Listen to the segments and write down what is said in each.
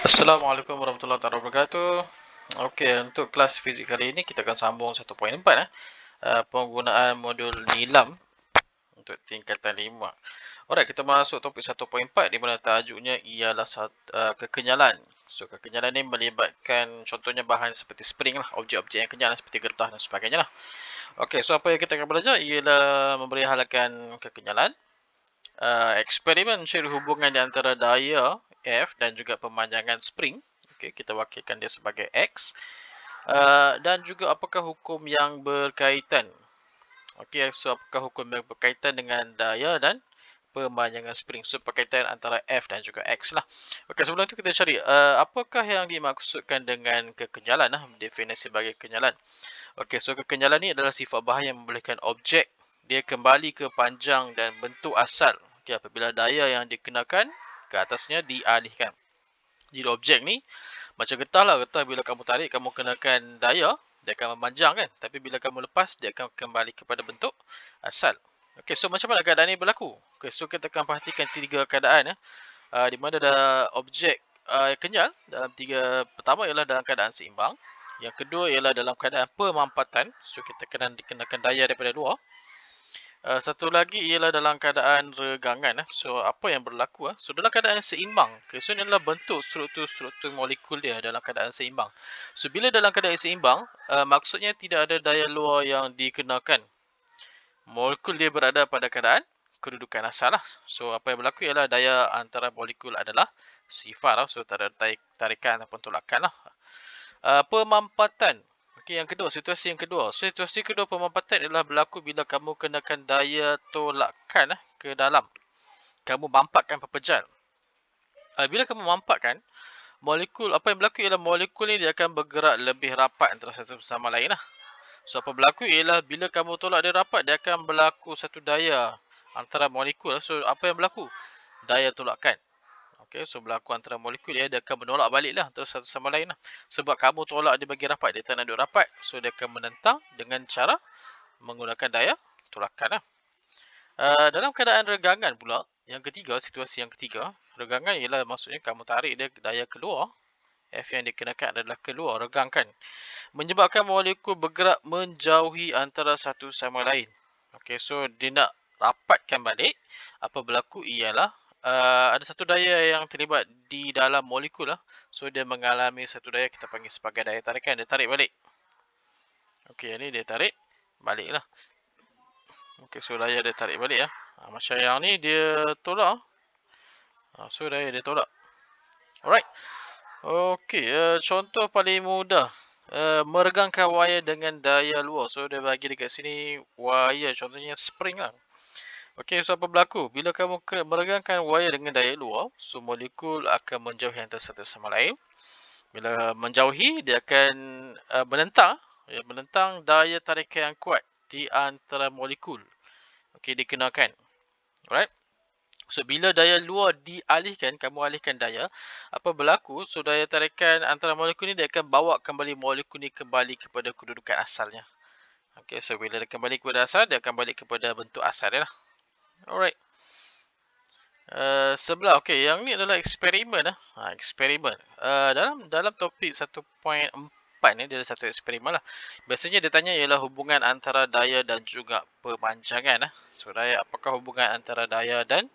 Assalamualaikum warahmatullahi wabarakatuh. Okey, untuk kelas fizik kali ini kita akan sambung 1.4 penggunaan modul nilam untuk tingkatan 5. Alright, kita masuk topik 1.4 di mana tajuknya ialah kekenyalan. So, kekenyalan ini melibatkan contohnya bahan seperti spring lah, objek-objek yang kenyal seperti getah dan sebagainya lah. Okey, so apa yang kita akan belajar ialah memberi halakan kekenyalan, eksperimen mencari hubungan di antara daya F dan juga pemanjangan spring. Okey, kita wakilkan dia sebagai X. Dan juga apakah hukum yang berkaitan. Okey, so apakah hukum yang berkaitan dengan daya dan pemanjangan spring. So perkaitan antara F dan juga X lah. Okey, sebelum itu kita cari apakah yang dimaksudkan dengan kekenyalan definisi bagi kekenyalan. Okey, so kekenyalan ni adalah sifat bahan yang membolehkan objek dia kembali ke panjang dan bentuk asal. Okey, apabila daya yang dikenakan ke atasnya dialihkan. Jadi objek ni macam getah lah. Getah bila kamu tarik, kamu kenakan daya, dia akan memanjang kan. Tapi bila kamu lepas, dia akan kembali kepada bentuk asal. Okey, so macam mana keadaan ni berlaku? Okey, so kita akan perhatikan tiga keadaan di mana ada objek kenyal dalam pertama ialah dalam keadaan seimbang. Yang kedua ialah dalam keadaan pemampatan. So kita kena dikenakan daya daripada luar. Satu lagi ialah dalam keadaan regangan. So, apa yang berlaku? So, dalam keadaan seimbang. Okay, so, ini adalah bentuk struktur molekul dia dalam keadaan seimbang. So, bila dalam keadaan seimbang, maksudnya tidak ada daya luar yang dikenakan. Molekul dia berada pada keadaan kedudukan asal lah. So, apa yang berlaku ialah daya antara molekul adalah sifar lah. So, tak ada tarikan ataupun tolakan lah. Pemampatan. Okey, yang kedua, situasi yang kedua. Situasi kedua pemampatan adalah berlaku bila kamu kenakan daya tolakan ke dalam. Kamu mampatkan pepejal. Bila kamu mampatkan, molekul, apa yang berlaku ialah molekul ni dia akan bergerak lebih rapat antara satu sama lain lah. So, apa berlaku ialah bila kamu tolak dia rapat, dia akan berlaku satu daya antara molekul. So, apa yang berlaku? Daya tolakan. Okay, so berlaku antara molekul dia akan menolak balik lah antara satu sama lain lah. Sebab kamu tolak dia bagi rapat, dia tak nak duduk rapat. So dia akan menentang dengan cara menggunakan daya tolakan lah. Dalam keadaan regangan pula, yang ketiga, situasi yang ketiga, regangan ialah maksudnya kamu tarik dia daya keluar. F yang dikenakan adalah keluar, regangkan. Menyebabkan molekul bergerak menjauhi antara satu sama lain. Okay, so dia nak rapatkan balik. Apa berlaku ialah ada satu daya yang terlibat di dalam molekul lah. So dia mengalami satu daya kita panggil sebagai daya tarikan. Dia tarik balik. Okey, ni dia tarik balik lah. Okey, so daya dia tarik balik ya. Macam yang ni dia tolak. So daya dia tolak. Alright. Okey, contoh paling mudah. Meregangkan wayar dengan daya luar. So dia bagi dekat sini wayar, contohnya spring lah. Okey, so apa berlaku? Bila kamu meregangkan wayar dengan daya luar, so molekul akan menjauhi antara satu sama lain. Bila menjauhi, dia akan menentang daya tarikan yang kuat di antara molekul. Okey, dikenakan. Alright. So, bila daya luar dialihkan, kamu alihkan daya, apa berlaku? So, daya tarikan antara molekul ni, dia akan bawa kembali molekul ni kembali kepada kedudukan asalnya. Okey, so bila dia kembali kepada asal, dia akan balik kepada bentuk asal dia lah. Alright. Sebelah, okey, yang ni adalah eksperimen eksperimen. Dalam topik 1.4 ni dia ada satu eksperimen lah. Biasanya dia tanya ialah hubungan antara daya dan juga pemanjangan So apakah hubungan antara daya dan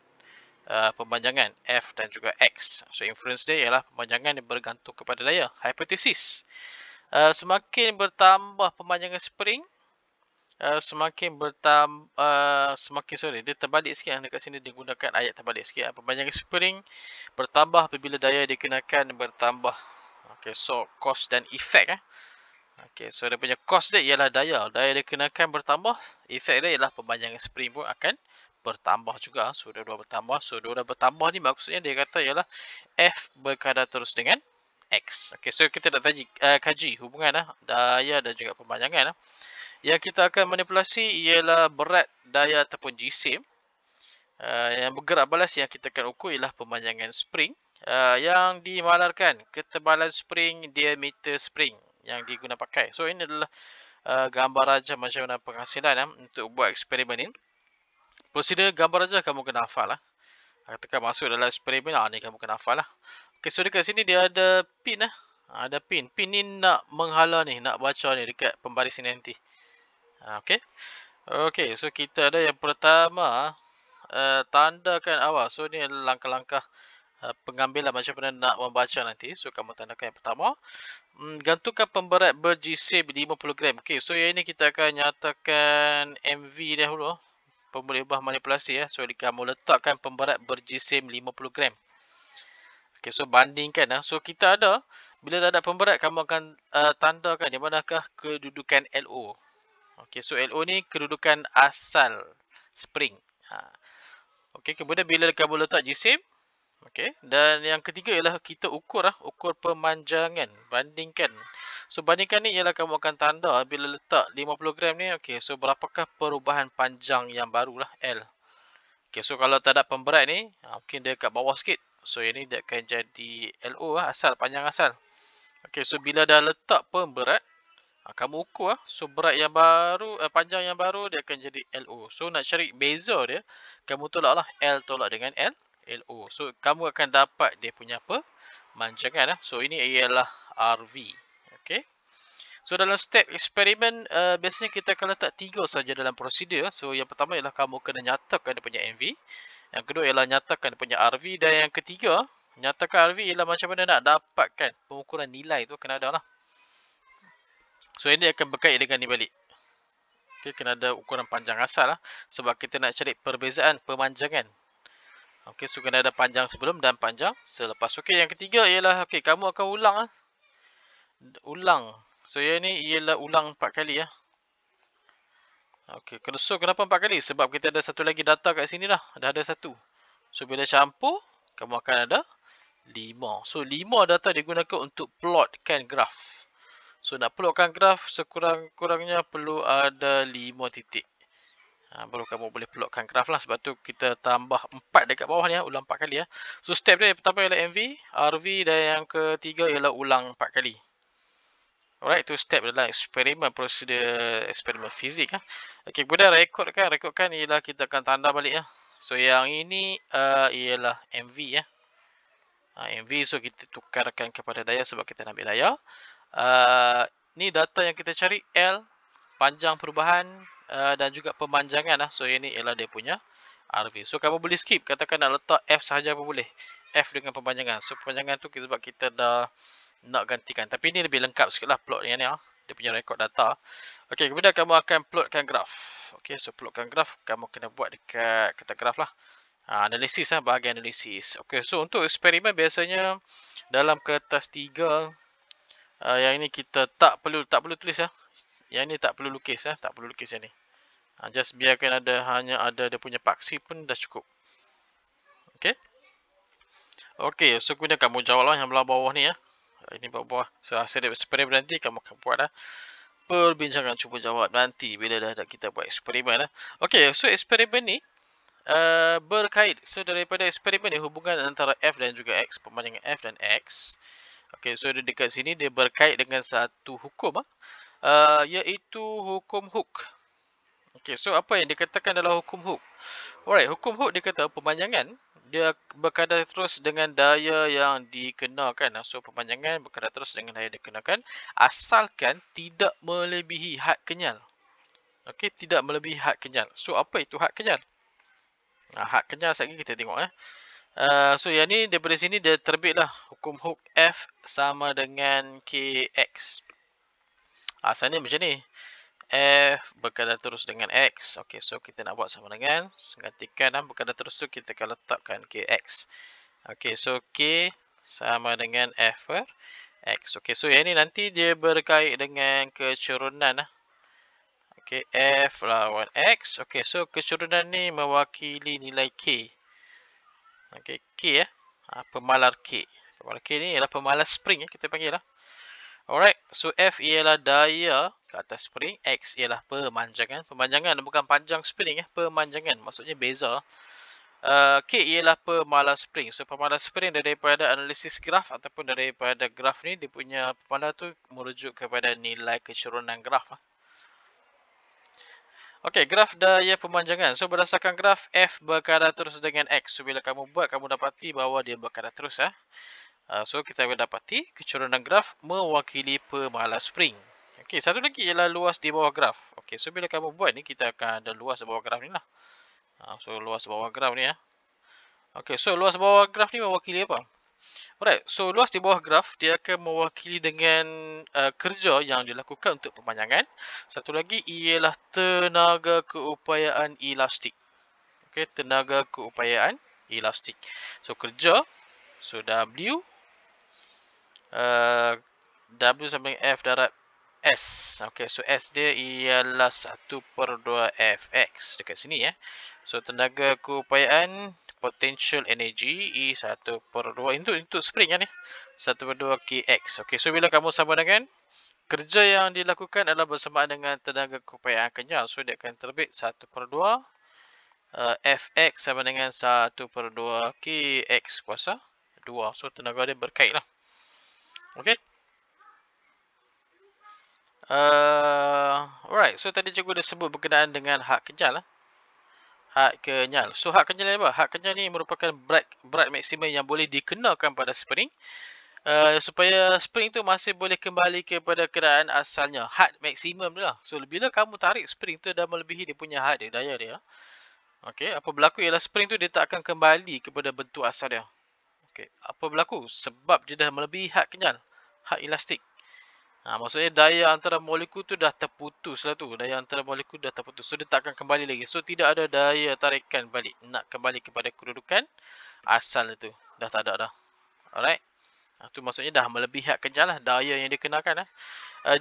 pemanjangan F dan juga X. So inference dia ialah pemanjangan yang bergantung kepada daya. Hipotesis. Semakin bertambah pemanjangan spring, dia terbalik sikit dekat sini dia gunakan ayat terbalik sikit. Pemanjangan spring bertambah apabila daya dikenakan bertambah. Okey, so cause dan effect Okey, so dia punya cause dia ialah daya dikenakan bertambah, effect dia ialah pemanjangan spring pun akan bertambah juga. So dua-dua bertambah. So dua-dua bertambah ni maksudnya dia kata ialah F berkadar terus dengan X. Okey, so kita nak kaji hubungan daya dan juga pemanjangan Yang kita akan manipulasi ialah berat daya ataupun jisim. Yang bergerak balas yang kita akan ukur ialah pemanjangan spring. Yang dimalarkan ketebalan spring, diameter spring yang diguna pakai. So ini adalah gambar raja macam mana penghasilan untuk buat eksperimen ini. Prosedur gambar raja kamu kena hafal lah. Katakan masuk dalam eksperimen ni kamu kena hafal lah. Okay, so dekat sini dia ada pin lah. Ada pin. Pin ni nak menghala ni, nak baca ni dekat pembaris ni nanti. Okay. Okay, so kita ada yang pertama, tandakan awal. So ni langkah-langkah pengambilan macam mana nak membaca nanti. So kamu tandakan yang pertama. Gantungkan pemberat berjisim 50 gram. Okay, so yang ini kita akan nyatakan MV dahulu. Pemboleh ubah manipulasi ya. So kamu letakkan pemberat berjisim 50 gram. Okay, so bandingkan. So kita ada, bila tak ada pemberat, kamu akan tandakan di manakah kedudukan LO. Okay, so LO ni kedudukan asal spring. Okay, kemudian bila kamu letak jisim. Okay, dan yang ketiga ialah kita ukur pemanjangan. Bandingkan. So bandingkan ni ialah kamu akan tanda bila letak 50 gram ni. Okay, so berapakah perubahan panjang yang barulah L. Okay, so kalau tak ada pemberat ni, mungkin dia kat bawah sikit. So ini dia akan jadi LO asal, panjang asal. Okay, so bila dah letak pemberat, kamu ukur so berat yang baru, panjang yang baru dia akan jadi LO. So nak cari beza dia, kamu tolaklah L tolak dengan LO. So kamu akan dapat dia punya pemanjangan. So ini ialah RV. Okay. So dalam step eksperimen, biasanya kita akan letak 3 saja dalam prosedur. So yang pertama ialah kamu kena nyatakan dia punya MV. Yang kedua ialah nyatakan dia punya RV. Dan yang ketiga, nyatakan RV ialah macam mana nak dapatkan pengukuran nilai tu kena ada lah. So ini akan berkait dengan ni balik. Okay, kena ada ukuran panjang asal lah. Sebab kita nak cari perbezaan pemanjangan. Okay, so kena ada panjang sebelum dan panjang selepas. Okay, yang ketiga ialah, okay, kamu akan ulang lah. Ulang. So yang ni ialah ulang 4 kali ya. Okay, so kenapa 4 kali? Sebab kita ada satu lagi data kat sini lah. Dah ada satu. So bila campur, kamu akan ada 5. So 5 data digunakan untuk plotkan graf. So nak plotkan graf, sekurang-kurangnya perlu ada 5 titik. Baru kamu boleh plotkan graf lah. Sebab tu kita tambah 4 dekat bawah ni ya. Ulang 4 kali ya. So step dia yang pertama ialah MV, RV dan yang ketiga ialah ulang 4 kali. Alright, tu step dalam eksperimen, prosedur eksperimen fizik. Okay, kemudian rekodkan. Rekodkan ialah kita akan tanda balik ya. So yang ini ialah MV ya. MV, so kita tukarkan kepada daya sebab kita nak ambil daya. Ni data yang kita cari, L, panjang perubahan dan juga pemanjangan lah. So ini ialah dia punya RV. So kamu boleh skip, katakan nak letak F sahaja pun boleh. F dengan pemanjangan. So pemanjangan tu sebab kita dah nak gantikan. Tapi ini lebih lengkap sikit lah plot yang ni lah. Dia punya rekod data. Okay, kemudian kamu akan plotkan graf. Okay, so plotkan graf, kamu kena buat dekat kata graf lah. Analisis lah, bahagian analisis. Okay, so untuk eksperimen biasanya dalam kertas 3, yang ini kita tak perlu tulis lah. Yang ini tak perlu lukis lah. Tak perlu lukis yang ni. Just biarkan hanya ada dia punya paksi pun dah cukup. Okay. Okay, so kemudian kamu jawab lah yang belah bawah ni ya. Ini bawah. So hasil eksperimen nanti kamu akan buat lah. Perbincangan cuba jawab nanti bila dah kita buat eksperimen lah. Okay, so eksperimen ni berkait. So daripada eksperimen ni hubungan antara F dan juga X. Pemanjangan F dan X. Okay, so dekat sini dia berkait dengan satu hukum iaitu hukum Hooke. Okay, so apa yang dikatakan dalam hukum Hooke? Alright, hukum Hooke dia kata pemanjangan dia berkadar terus dengan daya yang dikenakan. So pemanjangan berkadar terus dengan daya yang dikenakan asalkan tidak melebihi had kenyal. Okey, tidak melebihi had kenyal. So apa itu had kenyal? Had kenyal sekali kita tengok so yang ni daripada sini dia terbitlah hukum Hooke F sama dengan KX. Asalnya macam ni. F berkadar terus dengan X. Okay, so kita nak buat sama dengan gantikan berkadar terus tu kita akan letakkan KX. Okay, so K sama dengan F per X. Okay, so yang ni nanti dia berkait dengan kecurunan Okay, F lawan X. Okay, so kecurunan ni mewakili nilai K. Okay, K pemalar K. Pemalar K ni ialah pemalar spring kita panggil lah. Alright, so F ialah daya ke atas spring, X ialah pemanjangan. Pemanjangan bukan panjang spring pemanjangan. Maksudnya beza. K ialah pemalar spring. So pemalar spring daripada analisis graf ataupun daripada graf ni dia punya pemalar tu merujuk kepada nilai kecurunan graf. Okey, graf daya pemanjangan. So berdasarkan graf F berkadar terus dengan X. So bila kamu buat kamu dapati bahawa dia berkadar terus So kita akan dapati kecurangan graf mewakili pemalas spring. Okey, satu lagi ialah luas di bawah graf. Okey, so bila kamu buat ni, kita akan ada luas di bawah graf ni lah. So luas bawah graf ni ya. Okey, so luas bawah graf ni mewakili apa? Alright, so luas di bawah graf dia akan mewakili dengan kerja yang dilakukan untuk pemanjangan. Satu lagi ialah tenaga keupayaan elastik. Okey, tenaga keupayaan elastik. So kerja, so W W sama dengan F darab S. Okey, so S dia ialah 1/2 Fx dekat sini ya. So tenaga keupayaan potential energy E 1/2 untuk spring ni 1/2 Kx. Okey, so bila kamu sama dengan kerja yang dilakukan adalah bersamaan dengan tenaga keupayaan kenyal, so dia akan terbit 1/2 Fx sama dengan 1/2 Kx kuasa 2. So tenaga dia berkait lah. Okey. Alright, so tadi cikgu dah sebut berkenaan dengan had kenyal lah. Had kenyal. So had kenyal ni apa? Had kenyal ni merupakan berat maksimum yang boleh dikenakan pada spring supaya spring tu masih boleh kembali kepada keadaan asalnya. Had maksimum dia lah. So bila kamu tarik spring tu dah melebihi dia punya had dia, daya dia. Okey, apa berlaku ialah spring tu dia tak akan kembali kepada bentuk asal dia. Okey, apa berlaku? Sebab dia dah melebihi had kenyal, had elastik. Maksudnya daya antara molekul tu dah terputus lah tu. Daya antara molekul dah terputus. So dia tak akan kembali lagi. So tidak ada daya tarikan balik. Nak kembali kepada kedudukan asal itu. Dah tak ada dah. Alright. Tu maksudnya dah melebihi had kenyal lah. Daya yang dikenakan lah.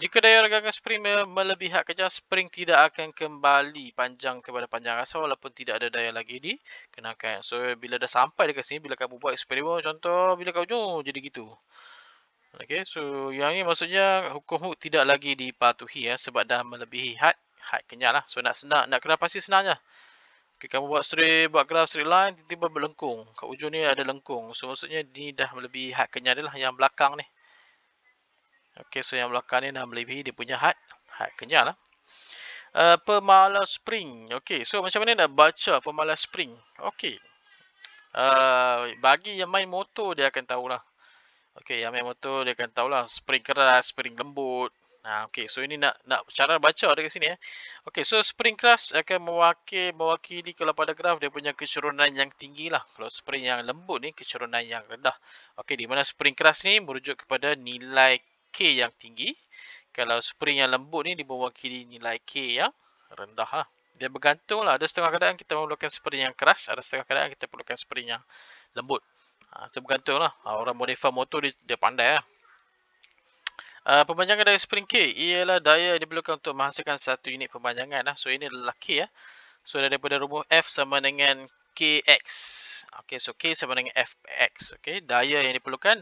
Jika daya regangan spring melebihi had kenyal, spring tidak akan kembali panjang kepada panjang asal walaupun tidak ada daya lagi dikenakan. So bila dah sampai dekat sini, bila kamu buat eksperimen contoh, bila kau ujung jadi gitu. Okey, so yang ni maksudnya hukum Hooke tidak lagi dipatuhi ya sebab dah melebihi had kenyal lah. So nak kena pasti senang je. Okey, kamu buat graf straight line, tiba-tiba berlengkung. Kat ujung ni ada lengkung. So maksudnya ni dah melebihi had kenyal dia lah yang belakang ni. Okey, so yang belakang ni dah melebihi dia punya had kenyal lah. Pemalas spring. Okey, so macam mana nak baca pemalas spring? Okey. Bagi yang main motor dia akan tahulah. Okey, yang main motor dia akan tahulah spring keras, spring lembut. Okey, so ini nak cara baca dekat sini ya. Okey, so spring keras akan mewakili kalau pada graf dia punya kecurunan yang tinggi lah. Kalau spring yang lembut ni kecurunan yang rendah. Okey, di mana spring keras ni merujuk kepada nilai K yang tinggi. Kalau spring yang lembut ni dia mewakili nilai K yang rendah lah. Dia bergantung lah. Ada setengah keadaan kita memerlukan spring yang keras, ada setengah keadaan kita perlukan spring yang lembut. Itu bergantung lah. Orang modify motor dia pandai lah. Pemanjangan daya spring K ialah daya yang diperlukan untuk menghasilkan satu unit pemanjangan lah. So ini adalah K ya. So daripada rumus F sama dengan Kx. Okay, so K sama dengan Fx. Okay, daya yang diperlukan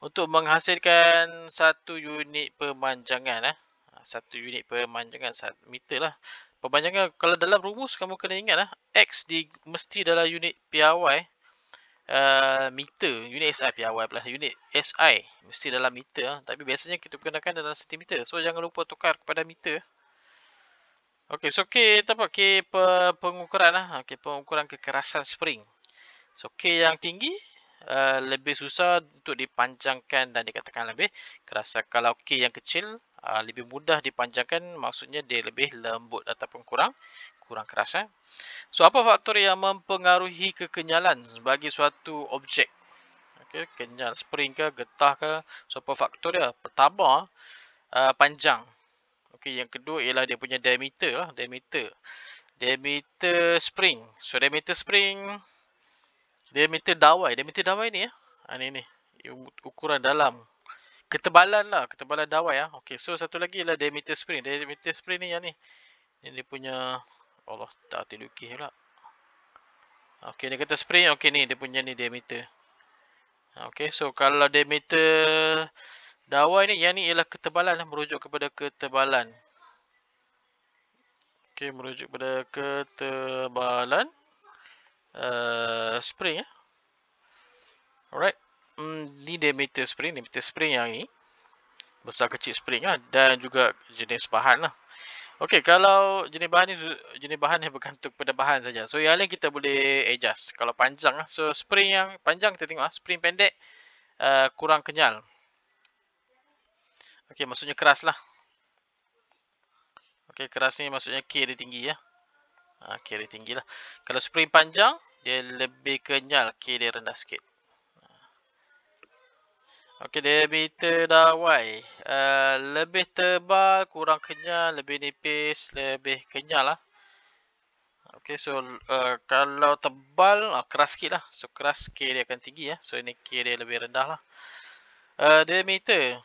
untuk menghasilkan satu unit pemanjangan. Satu unit pemanjangan 1 meter lah. Pemanjangan kalau dalam rumus kamu kena ingat lah. X mesti dalam unit piawai. Meter, unit SI piawai pula, unit SI mesti dalam meter, tapi biasanya kita gunakan dalam sentimeter, so jangan lupa tukar kepada meter. Okey, so K apa? K pengukuran lah. Okey, pengukuran kekerasan spring. So K yang tinggi lebih susah untuk dipanjangkan dan dikatakan lebih keras. Kalau K yang kecil lebih mudah dipanjangkan, maksudnya dia lebih lembut ataupun kurang keras. So apa faktor yang mempengaruhi kekenyalan bagi suatu objek? Okey, kenyal spring ke, getah ke? So apa faktor dia? Pertama, panjang. Okey, yang kedua ialah dia punya diameter lah, diameter spring. So diameter spring, diameter dawai ni ya. Ni ukuran dalam. Ketebalan lah, ketebalan dawai ya. Okey, so satu lagi ialah diameter spring. Diameter spring ni yang ni. Ini dia punya, Allah, tak terlukis pula. Okey, dia kata spring. Okey, ni dia punya ni diameter. Okey, so kalau diameter dawai ni, yang ni ialah ketebalan, merujuk kepada ketebalan. Okey, merujuk kepada ketebalan spring ya. Alright. Ni diameter spring yang ni. Besar kecil spring lah, dan juga jenis bahan lah. Okey, kalau jenis bahan ni bergantung pada bahan saja. So yang lain kita boleh adjust. Kalau panjang lah, so spring yang panjang kita tengok spring pendek kurang kenyal. Okey, maksudnya keras lah. Okey, keras ni maksudnya K dia tinggi ya. K dia tinggi lah. Kalau spring panjang, dia lebih kenyal, K dia rendah sikit. Okey, diameter dawai. Lebih tebal, kurang kenyal, lebih nipis, lebih kenyal lah. Okey, so kalau tebal, keras sikit lah. So keras, K dia akan tinggi ya. So ini K dia lebih rendah lah. Diameter.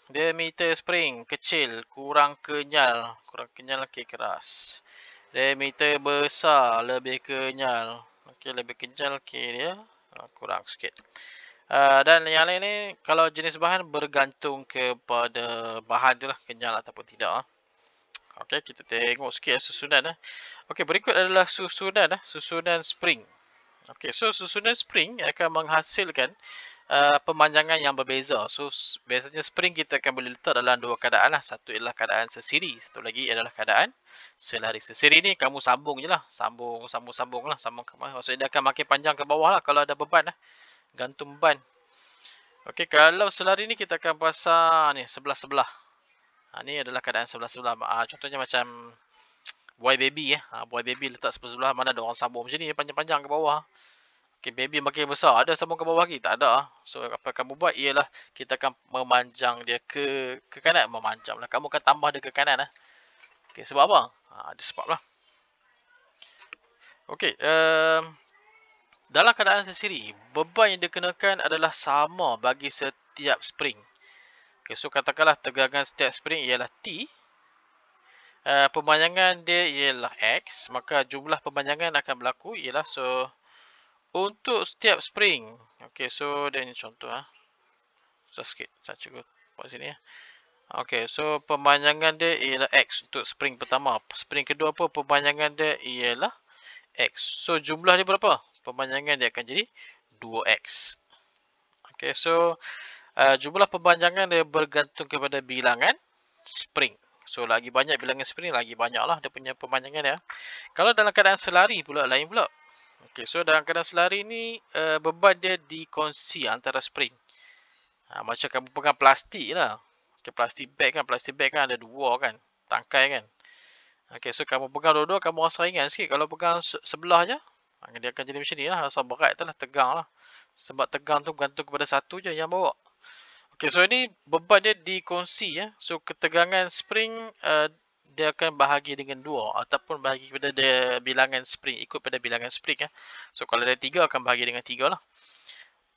Diameter spring kecil, kurang kenyal. Kurang kenyal, K keras. Diameter besar, lebih kenyal. Okey, lebih kenyal, K dia kurang sikit. Dan yang lain ni, kalau jenis bahan bergantung kepada bahan tu lah, kenyal ataupun tidak. Okey, kita tengok sikit susunan. Okey, berikut adalah susunan spring. Okey, so susunan spring akan menghasilkan pemanjangan yang berbeza. So biasanya spring kita akan boleh letak dalam dua keadaan lah. Satu ialah keadaan sesiri, satu lagi adalah keadaan selari. Sesiri ni kamu sambung je lah. Sambung lah. Maksudnya dia akan makin panjang ke bawah lah kalau ada beban lah. Gantung beban. Okey, kalau selari ni kita akan pasang ni sebelah-sebelah. Ni adalah keadaan sebelah-sebelah. Contohnya macam boy baby boy baby letak sebelah-sebelah, mana ada orang sambung macam ni panjang-panjang ke bawah. Okay, baby makin besar, ada sambung ke bawah lagi? Tak ada. So, apa kamu buat ialah kita akan memanjang dia ke kanan. Memanjang lah. Kamu akan tambah dia ke kanan lah. Okay, sebab apa? Ada sebab lah. Okay, dalam keadaan sesiri, beban yang dikenakan adalah sama bagi setiap spring. Okay, so katakanlah tegangan setiap spring ialah T. Pemanjangan dia ialah X. Maka jumlah pemanjangan akan berlaku ialah untuk setiap spring. Okey, so dia ni contoh susah sikit. Saya cuba buat sini Okey, so pemanjangan dia ialah X untuk spring pertama. Spring kedua pun pemanjangan dia ialah X. So jumlah dia berapa? Pemanjangan dia akan jadi 2X. Okey, so jumlah pemanjangan dia bergantung kepada bilangan spring. So lagi banyak bilangan spring, lagi banyaklah dia punya pemanjangan dia. Kalau dalam keadaan selari pula lain pula. Okey, so dalam keadaan selari ni beban dia dikongsi antara spring. Macam kamu pegang plastik lah. Okay, plastik bag kan ada dua kan, tangkai kan. Okey, so kamu pegang dua-dua, kamu rasa ringan sikit. Kalau pegang sebelah je, dia akan jadi macam ni lah, rasa berat tu lah, tegang lah. Sebab tegang tu bergantung kepada satu je yang bawa. Okey, so ini beban dia dikongsi ya. So ketegangan spring dia akan bahagi dengan 2 ataupun bahagi kepada dia bilangan spring, ikut pada bilangan spring ya. So kalau ada 3 akan bahagi dengan 3 lah.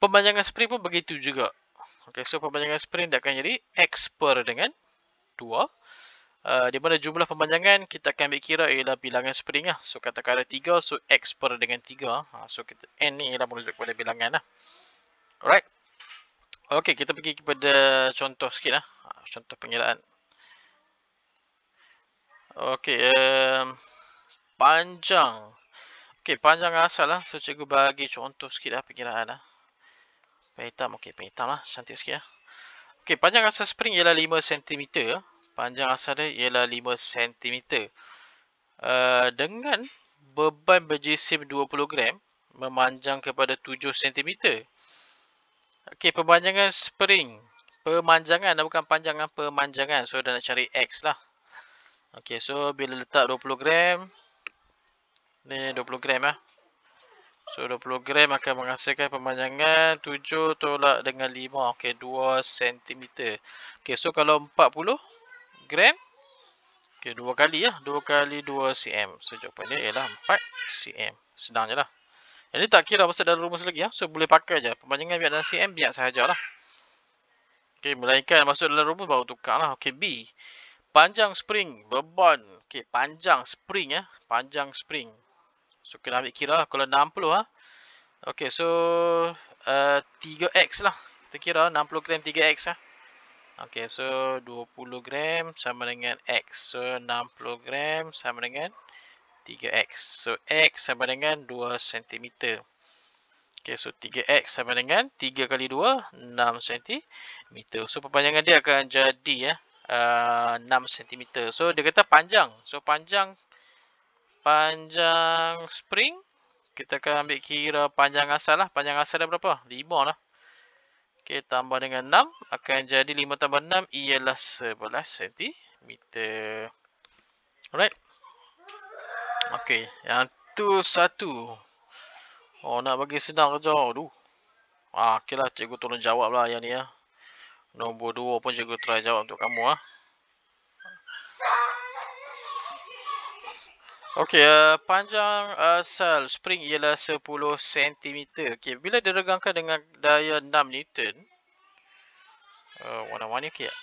Pemanjangan spring pun begitu juga. Okey, so pemanjangan spring dia akan jadi X per dengan 2. Di mana jumlah pemanjangan kita akan ambil kira ialah bilangan spring lah. So katakan ada 3, so X per dengan 3. So kita N ni ialah merujuk kepada bilangan lah. Alright. Okey, kita pergi kepada contoh sikit lah. Contoh pengiraan. Okey, panjang. Okey, panjang asal lah. So, cikgu bagi contoh sikit lah perkiraan lah. Pen hitam, okey, pen hitam lah. Cantik sikit lah. Okey, panjang asal spring ialah 5 cm. Panjang asal dia ialah 5 cm. Dengan beban berjisim 20 gram, memanjang kepada 7 cm. Okey, pemanjangan spring. Pemanjangan, bukan panjangan, pemanjangan. So, dah nak cari X lah. Okey, so bila letak 20 gram, ni 20 gram lah. So 20 gram akan menghasilkan pemanjangan 7 tolak dengan 5. Okey, 2 cm. Okey, so kalau 40 gram, okey, 2 kali lah. 2 kali 2 cm. So jawapan dia ialah 4 cm. Senang je lah. Ini tak kira masuk dalam rumus lagi. So boleh pakai je. Pemanjangan biar dalam cm, biar sahajalah. Okey, melainkan masuk dalam rumus baru tukar lah. Okey, B. Panjang spring, beban. Okey, panjang spring panjang spring. So kena ambil kira lah. Kalau 60 Okey, so 3x lah. Kita kira 60 gram 3x Okey, so 20 gram sama dengan x. So 60 gram sama dengan 3x. So x sama dengan 2 cm. Okey, so 3x sama dengan 3 kali 2, 6 cm. So perpanjangan dia akan jadi 6 cm. So dia kata panjang. So panjang spring, kita akan ambil kira panjang asal lah. Panjang asal dia berapa? 5 lah. Ok, Okey, tambah dengan 6 akan jadi 5 tambah 6 ialah 11 sentimeter. Alright. Okey, yang tu satu. Oh, nak bagi senang kerja. Aduh. Okeylah, cikgu tolong jawablah yang ni ya. Nombor 2 pun cikgu try jawab untuk kamu . Okey, panjang asal spring ialah 10 cm. Okey, bila diregangkan dengan daya 6 Newton, warna-warni okey tak?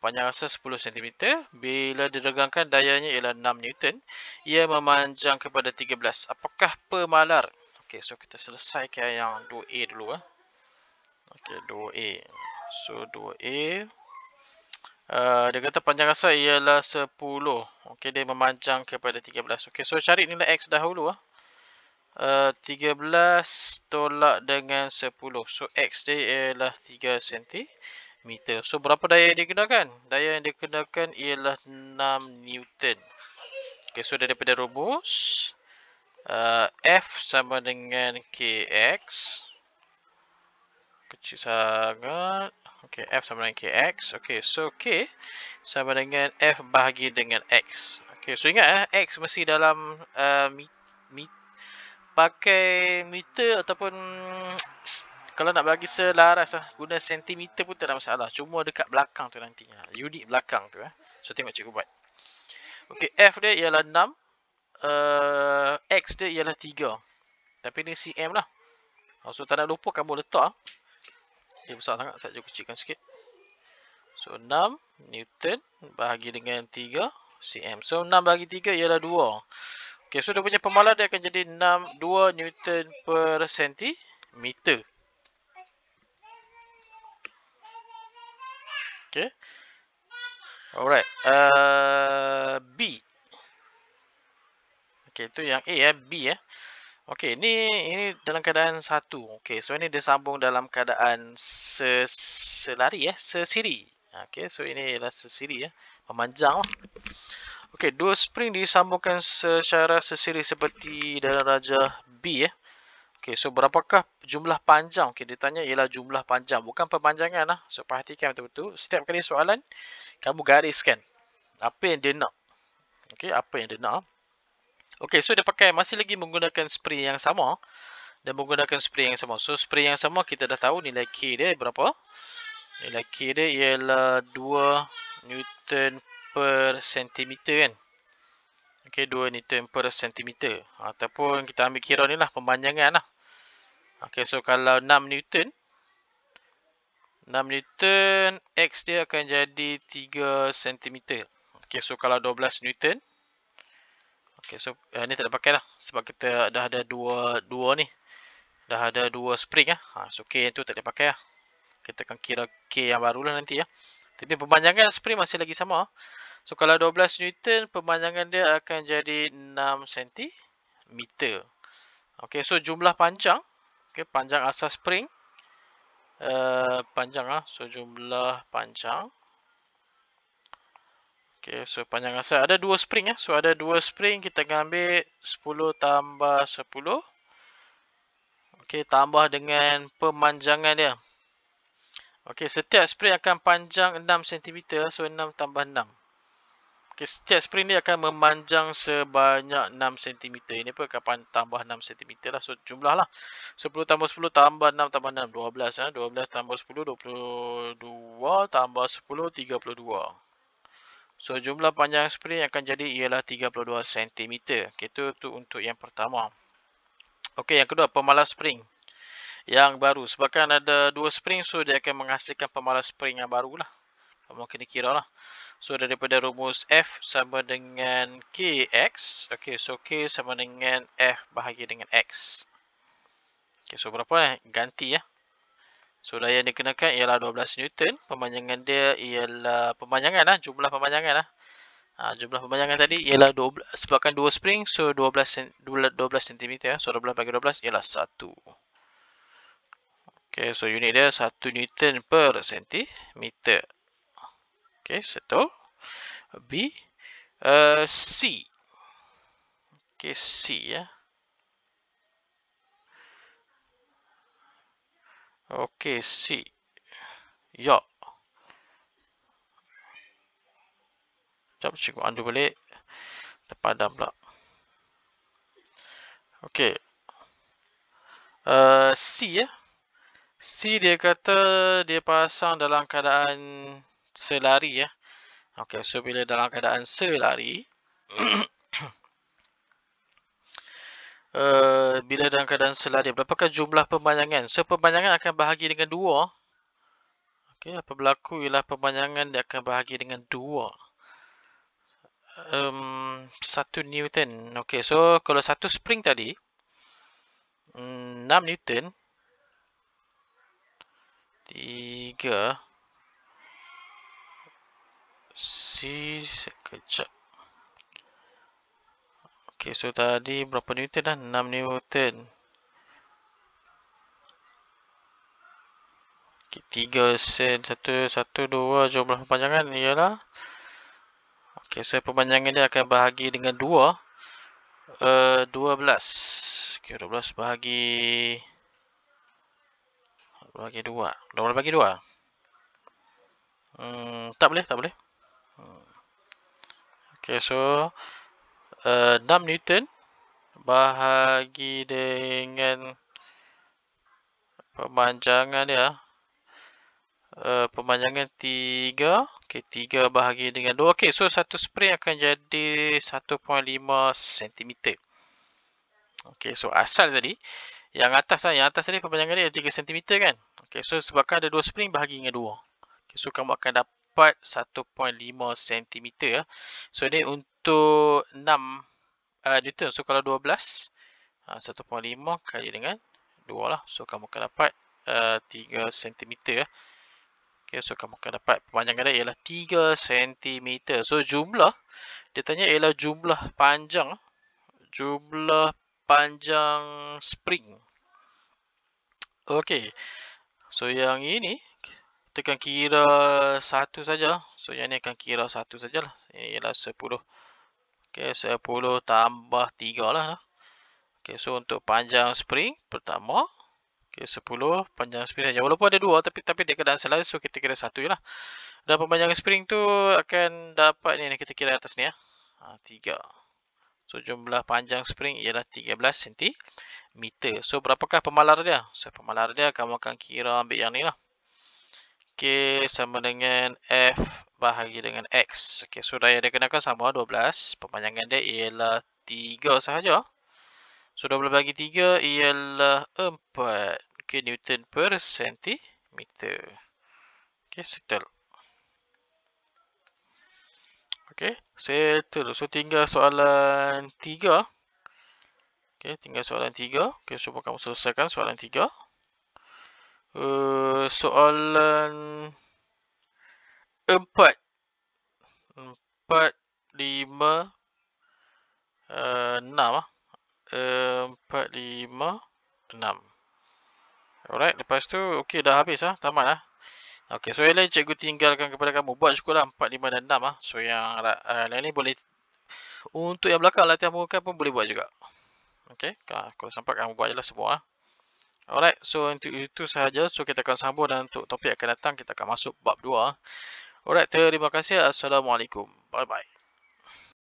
Panjang asal 10 cm, bila diregangkan dayanya ialah 6 Newton, ia memanjang kepada 13. Apakah pemalar? Okey, so kita selesaikan yang 2A dulu . Okey, 2A. So 2A. Dia kata panjang asal ialah 10. Okey, dia memanjang kepada 13. Okey, so cari nilai X dahulu . 13 tolak dengan 10. So X dia ialah 3 cm. So berapa daya yang digunakan? Daya yang digunakan ialah 6 Newton. Okey, so daripada rumus, F sama dengan Kx. Kecil sangat. Okey, F sama dengan Kx. Okey, so K sama dengan F bahagi dengan X. Okey, so ingat X mesti dalam pakai meter ataupun kalau nak bagi selaras guna sentimeter pun tak ada masalah. Cuma dekat belakang tu nantinya. Unit belakang tu . So tengok cikgu buat. Okey, F dia ialah 6. X dia ialah 3. Tapi ni cm lah. So tak nak lupa kamu letak . Dia besar sangat, saya kecilkan sikit. So 6 Newton bahagi dengan 3 cm. So 6 bahagi 3 ialah 2. Okey, so dia punya pemalar dia akan jadi 2 Newton per sentimeter. Okey. Alright. B. Okey, itu yang A B . Okey, ini dalam keadaan 1. Okey, so ini disambung dalam keadaan selari sesiri. Okey, so ini ialah sesiri memanjang . Okey, dua spring disambungkan secara sesiri seperti dalam rajah B . Okey, so berapakah jumlah panjang? Okey, ditanya ialah jumlah panjang, bukan pemanjangan . So perhatikan betul-betul. Setiap kali soalan kamu gariskan apa yang dia nak. Okey, apa yang dia nak. Okey, so dia pakai masih lagi menggunakan spring yang sama dan menggunakan spring yang sama. So spring yang sama kita dah tahu nilai K dia berapa? Nilai K dia ialah 2 Newton per sentimeter . Okey, 2 Newton per sentimeter. Ataupun kita ambil kira ni lah pemanjangan . Okey, so kalau 6 Newton, X dia akan jadi 3 cm. Okey, so kalau 12 Newton. Okey, so ni tak ada pakai lah sebab kita dah ada dua ni. Dah ada 2 spring . So K yang tu tak ada pakai lah. Kita akan kira K yang baru lah nanti . Tapi pemanjangan spring masih lagi sama. So kalau 12 Newton, pemanjangan dia akan jadi 6 cm. Okey, so jumlah panjang. Okey, panjang asal spring. Panjang . So jumlah panjang. Okey, so panjang asal ada 2 spring . So ada 2 spring, kita akan ambil 10 tambah 10. Okey, tambah dengan pemanjangan dia. Okey, setiap spring akan panjang 6 cm. So 6 tambah 6. Okey, setiap spring ni akan memanjang sebanyak 6 cm. Ini pun akan tambah 6 cm lah. So jumlah lah. 10 tambah 10 tambah 6 tambah 6. 12 . 12 tambah 10, 22 tambah 10, 32. So jumlah panjang spring akan jadi ialah 32 cm. Okey, itu untuk yang pertama. Okey, yang kedua pemalar spring yang baru. Sebabkan ada 2 spring, so dia akan menghasilkan pemalar spring yang baru lah. Kamu kena kira lah. So daripada rumus F sama dengan Kx. Okey, so K sama dengan F bahagi dengan X. Okey, so berapa ganti . So daya yang dikenakan ialah 12 Newton. Pemanjangan dia ialah pemanjangan jumlah pemanjangan . Jumlah pemanjangan tadi ialah 12, sebabkan 2 spring, so 12 cm . So 12 bagi 12 ialah 1. Okey, so unit dia 1 Newton per sentimeter. Okey, settle. B. C. Okey, C . Okey, C. Ya. Sekejap, cikgu undo balik. Terpadam pula. Okey. C ya. C dia kata dia pasang dalam keadaan selari ya. Okey, so bila dalam keadaan selari, bila dalam keadaan selari, berapakah jumlah pemanjangan? So, pemanjangan akan bahagi dengan 2. Okey, apa berlaku ialah pemanjangan dia akan bahagi dengan 2. 1 Newton. Okey, so kalau 1 spring tadi, 6 Newton. 3 C sekejap. Okey, so tadi berapa Newton dah? 6 Newton. Okey, 3 sen 1 2 jumlah pemanjangan ialah. Okey, so pemanjangan dia akan bahagi dengan 2. 12. Okey, 12 bahagi 2. 12 bagi 2. Tak boleh. Okey, so 6 Newton bahagi dengan pemanjangan dia. Pemanjangan 3. Okey, 3 bahagi dengan 2. Okey, so satu spring akan jadi 1.5 cm. Okey, so asal tadi yang atas tadi pemanjangan dia 3 cm kan. Okey, so sebabkan ada 2 spring bahagi dengan 2. Okey, so kamu akan dapat 1.5 cm ya. So ni untuk 6 Newton. So kalau 12 1.5 kali dengan 2 lah. So kamu akan dapat 3 cm ya. Okay, so kamu akan dapat pemanjangan dia ialah 3 cm. So jumlah dia tanya ialah jumlah panjang spring. Okey. So yang ini kita akan kira 1 saja. So yang ni akan kira 1 sajalah. Ini ialah 10. Okey, 10 tambah 3 lah. Okey, so untuk panjang spring pertama, okey, 10 panjang spring saja. Walaupun ada 2 tapi dia keadaan selari, so kita kira 1 je lah. Dan pemanjangan spring tu akan dapat ni kita kira atas ni ya. 3. So jumlah panjang spring ialah 13 cm. So berapakah pemalar dia? So pemalar dia kamu akan kira ambil yang ni lah. Okey, sama dengan F bahagi dengan X. Okey, so daya dia kenakan sama 12. Pemanjangan dia ialah 3 sahaja. So 12 bagi 3 ialah 4 Newton per centimeter. Okey, settle. Okey, settle. So tinggal soalan 3. Okey, tinggal soalan 3. Okey, cuba kamu selesaikan soalan 3. Soalan 4. 4, 5, 6 4, 5, 6. Alright, lepas tu okey dah habis tamat lah. Okey, so yang lain cikgu tinggalkan kepada kamu. Buat cukup lah 4, 5 dan 6 So yang lain ni boleh untuk yang belakang latihan muka pun boleh buat juga. Okey, kalau sempat kamu buat je lah semua Alright, so untuk itu sahaja. So kita akan sambung dan untuk topik akan datang kita akan masuk bab 2. Alright, terima kasih. Assalamualaikum. Bye bye.